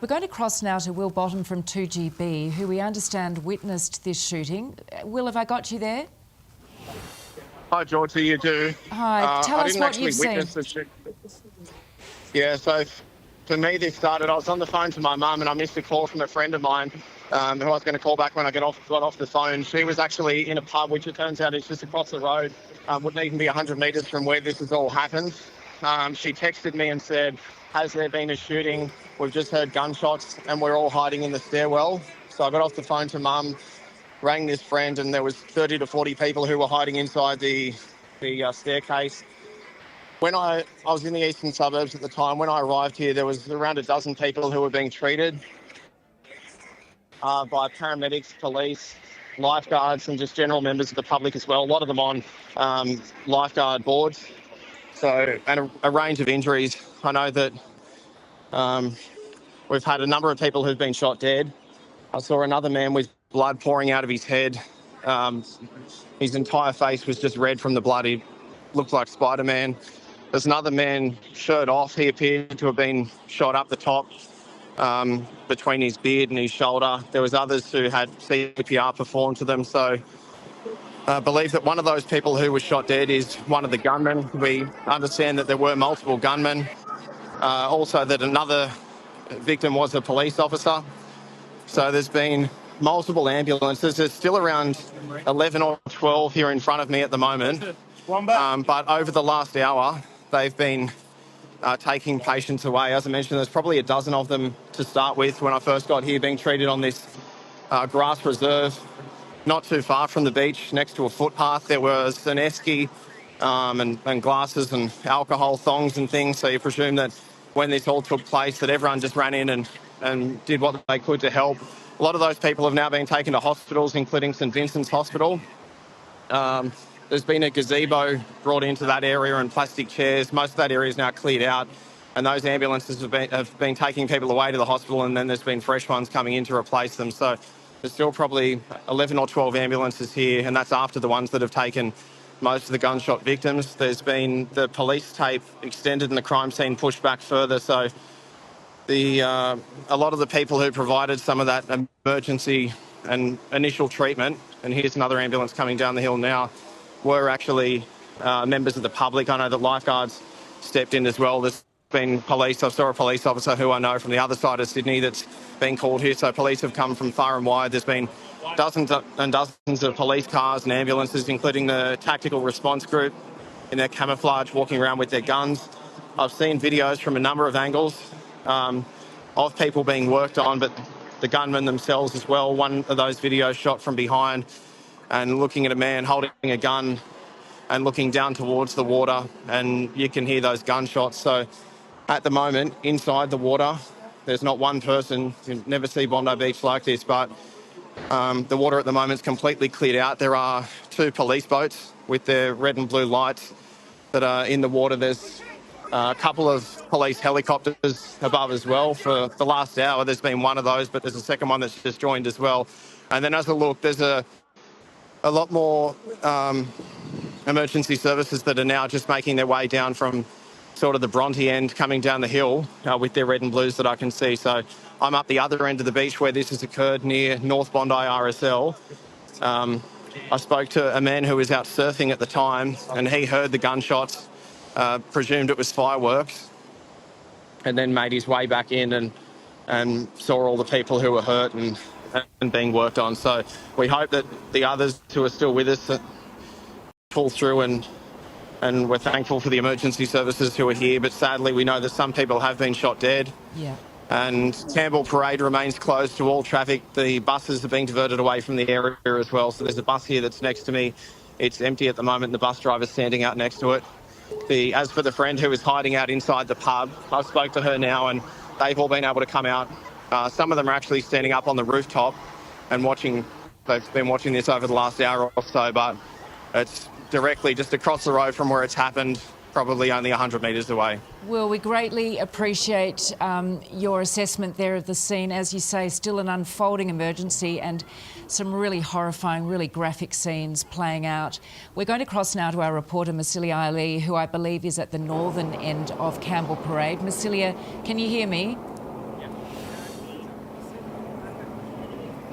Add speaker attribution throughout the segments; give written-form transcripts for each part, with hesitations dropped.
Speaker 1: We're going to cross now to Will Bottom from 2GB, who we understand witnessed this shooting. Will, have I got you there?
Speaker 2: Hi, Georgie, you do.
Speaker 1: Hi, tell us what you've seen.
Speaker 2: The shoot. Yeah, so for me, this started, I was on the phone to my mum and I missed a call from a friend of mine who I was going to call back when I got off the phone. She was actually in a pub, which it turns out is just across the road, wouldn't even be 100 metres from where this has all happened. She texted me and said, has there been a shooting? We've just heard gunshots and we're all hiding in the stairwell. So I got off the phone to mum, rang this friend, and there was 30 to 40 people who were hiding inside the staircase. When I was in the eastern suburbs at the time, when I arrived here, there was around a dozen people who were being treated by paramedics, police, lifeguards, and just general members of the public as well. A lot of them on lifeguard boards. So, and a range of injuries. I know that we've had a number of people who've been shot dead. I saw another man with blood pouring out of his head. His entire face was just red from the blood. He looked like Spider-Man. There's another man, shirt off. He appeared to have been shot up the top between his beard and his shoulder. There was others who had CPR performed to them. So I believe that one of those people who was shot dead is one of the gunmen. We understand that there were multiple gunmen. Also that another victim was a police officer. So there's been multiple ambulances. There's still around 11 or 12 here in front of me at the moment. But over the last hour, they've been taking patients away. As I mentioned, there's probably a dozen of them to start with when I first got here, being treated on this grass reserve not too far from the beach, next to a footpath. There was an esky and glasses and alcohol thongs and things. So you presume that when this all took place, that everyone just ran in and did what they could to help. A lot of those people have now been taken to hospitals, including St Vincent's Hospital. There's been a gazebo brought into that area and plastic chairs. Most of that area is now cleared out, and those ambulances have been taking people away to the hospital, and then there's been fresh ones coming in to replace them. So there's still probably 11 or 12 ambulances here, and that's after the ones that have taken most of the gunshot victims. There's been the police tape extended and the crime scene pushed back further. So a lot of the people who provided some of that emergency and initial treatment, and here's another ambulance coming down the hill now, were actually members of the public. I know that lifeguards stepped in as well. There's been police. I saw a police officer who I know from the other side of Sydney that's been called here. So police have come from far and wide. There's been dozens and dozens of police cars and ambulances, including the tactical response group in their camouflage, walking around with their guns. I've seen videos from a number of angles of people being worked on, but the gunmen themselves as well. One of those videos shot from behind and looking at a man holding a gun and looking down towards the water, and you can hear those gunshots. So at the moment, inside the water, there's not one person. You never see Bondi Beach like this, but the water at the moment is completely cleared out. There are 2 police boats with their red and blue lights that are in the water. There's a couple of police helicopters above as well. For the last hour, there's been one of those, but there's a second one that's just joined as well. And then as I look, there's a lot more emergency services that are now just making their way down from sort of the Bondi end, coming down the hill with their red and blues that I can see. So I'm up the other end of the beach where this has occurred, near North Bondi RSL. I spoke to a man who was out surfing at the time, and he heard the gunshots, presumed it was fireworks, and then made his way back in and saw all the people who were hurt and being worked on. So we hope that the others who are still with us pull through, and we're thankful for the emergency services who are here. But sadly, we know that some people have been shot dead.
Speaker 1: Yeah.
Speaker 2: And Campbell Parade remains closed to all traffic. The buses are being diverted away from the area as well. So there's a bus here that's next to me. It's empty at the moment, and the bus driver's standing out next to it. As for the friend who is hiding out inside the pub, I spoke to her now, and they've all been able to come out. Some of them are actually standing up on the rooftop and watching. They've been watching this over the last hour or so, but it's directly just across the road from where it's happened, probably only 100 metres away.
Speaker 1: Well, we greatly appreciate your assessment there of the scene. As you say, still an unfolding emergency and some really horrifying, really graphic scenes playing out. We're going to cross now to our reporter, Massilia Ali, who I believe is at the northern end of Campbell Parade. Massilia, can you hear me?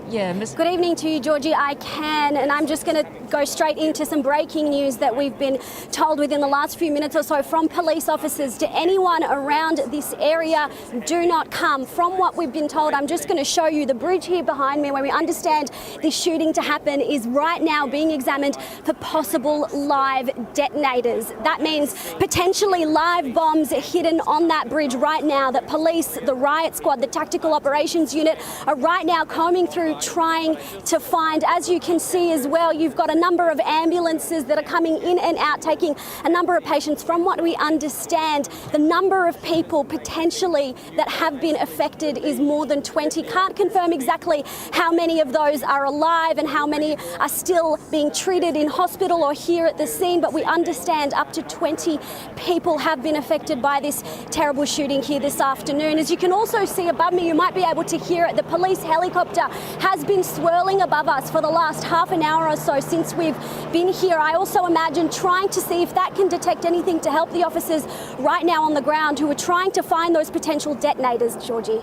Speaker 1: Yeah, Miss.
Speaker 3: Good evening to you, Georgie. I can, and I'm just going to go straight into some breaking news that we've been told within the last few minutes or so from police officers to anyone around this area. Do not come. From what we've been told, I'm just going to show you the bridge here behind me where we understand this shooting to happen is right now being examined for possible live detonators. That means potentially live bombs hidden on that bridge right now that police, the riot squad, the tactical operations unit are right now combing through trying to find. As you can see as well, you've got a number of ambulances that are coming in and out, taking a number of patients. From what we understand, the number of people potentially that have been affected is more than 20. Can't confirm exactly how many of those are alive and how many are still being treated in hospital or here at the scene, but we understand up to 20 people have been affected by this terrible shooting here this afternoon. As you can also see above me, you might be able to hear it, the police helicopter has been swirling above us for the last half an hour or so since we've been here. I also imagine trying to see if that can detect anything to help the officers right now on the ground who are trying to find those potential detonators, Georgie.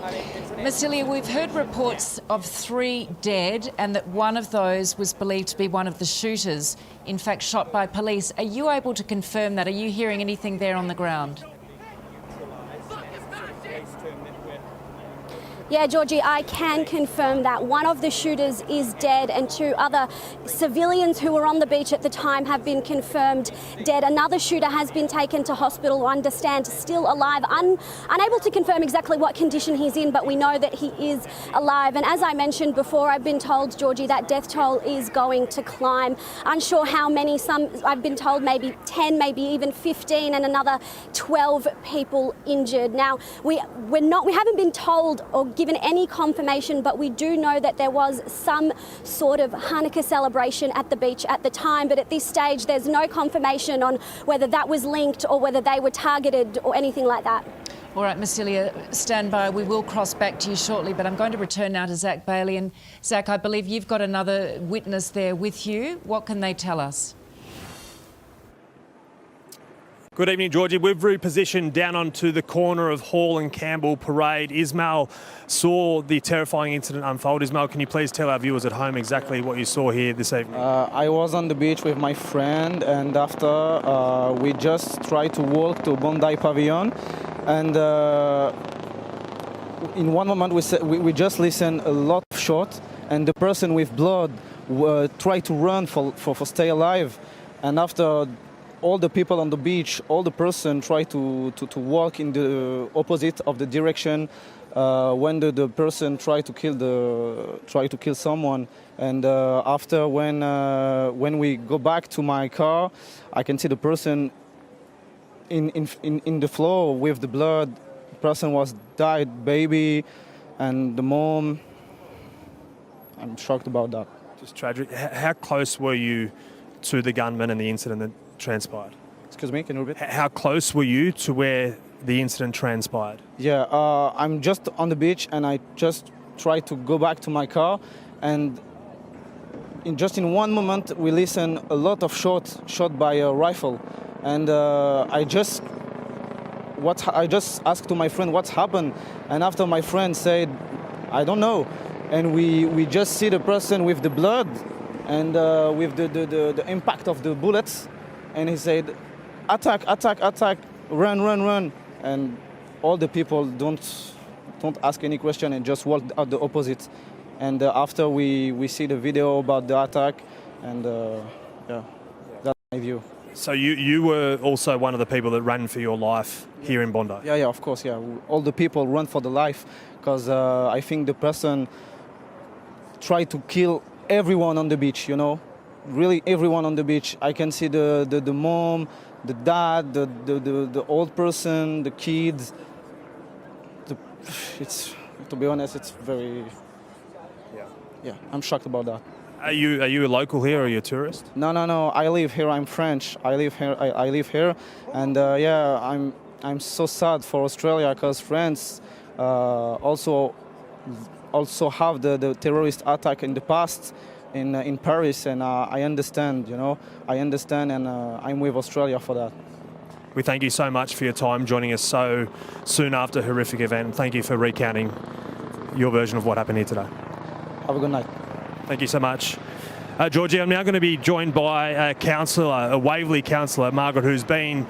Speaker 1: Marsilia, we've heard reports of 3 dead and that one of those was believed to be one of the shooters, in fact shot by police. Are you able to confirm that? Are you hearing anything there on the ground?
Speaker 3: Yeah, Georgie, I can confirm that one of the shooters is dead and 2 other civilians who were on the beach at the time have been confirmed dead. Another shooter has been taken to hospital, I understand, still alive. Unable to confirm exactly what condition he's in, but we know that he is alive. And as I mentioned before, I've been told, Georgie, that death toll is going to climb. Unsure how many, I've been told maybe 10, maybe even 15, and another 12 people injured. Now, we haven't been told or given any confirmation, but we do know that there was some sort of Hanukkah celebration at the beach at the time, but at this stage there's no confirmation on whether that was linked or whether they were targeted or anything like that.
Speaker 1: All right, Marsilia, stand by. We will cross back to you shortly, but I'm going to return now to Zach Bailey. And Zach, I believe you've got another witness there with you. What can they tell us?
Speaker 4: Good evening, Georgie. We've repositioned down onto the corner of Hall and Campbell Parade. Ismail saw the terrifying incident unfold. Ismail, can you please tell our viewers at home exactly what you saw here this evening?
Speaker 5: I was on the beach with my friend, and after we just tried to walk to Bondi Pavilion, and in one moment we just listened a lot of shots, and the person with blood tried to run for stay alive, and after all the people on the beach, all the person try to walk in the opposite of the direction when the person try to kill someone. And after when we go back to my car, I can see the person in the floor with the blood. The person was died, baby, and the mom. I'm shocked about that.
Speaker 4: Just tragic. How close were you to the gunman and the incident that transpired?
Speaker 5: Excuse me, can you repeat?
Speaker 4: How close were you to where the incident transpired?
Speaker 5: Yeah, I'm just on the beach and I just tried to go back to my car, and in one moment we listen a lot of shots shot by a rifle, and I just asked to my friend what's happened, and after my friend said, I don't know, and we just see the person with the blood and with the impact of the bullets. And he said, attack, attack, attack, run, run, run. And all the people don't ask any question and just walk out the opposite. And after we see the video about the attack, and yeah, that's my view.
Speaker 4: So you were also one of the people that ran for your life here in Bondi?
Speaker 5: Yeah, of course, yeah. All the people run for the life, because I think the person tried to kill everyone on the beach, you know? Really everyone on the beach. I can see the mom, the dad, the old person, the kids. It's, to be honest, it's very. Yeah, I'm shocked about that.
Speaker 4: Are you a local here, or are you a tourist?
Speaker 5: No. I live here. I'm French. I live here, and yeah, I'm so sad for Australia, because France also have the terrorist attack in the past. In Paris, and I understand, you know, and I'm with Australia for that.
Speaker 4: We thank you so much for your time joining us so soon after a horrific event. Thank you for recounting your version of what happened here today.
Speaker 5: Have a good night.
Speaker 4: Thank you so much. Georgie, I'm now going to be joined by a councillor, a Waverley councillor, Margaret, who's been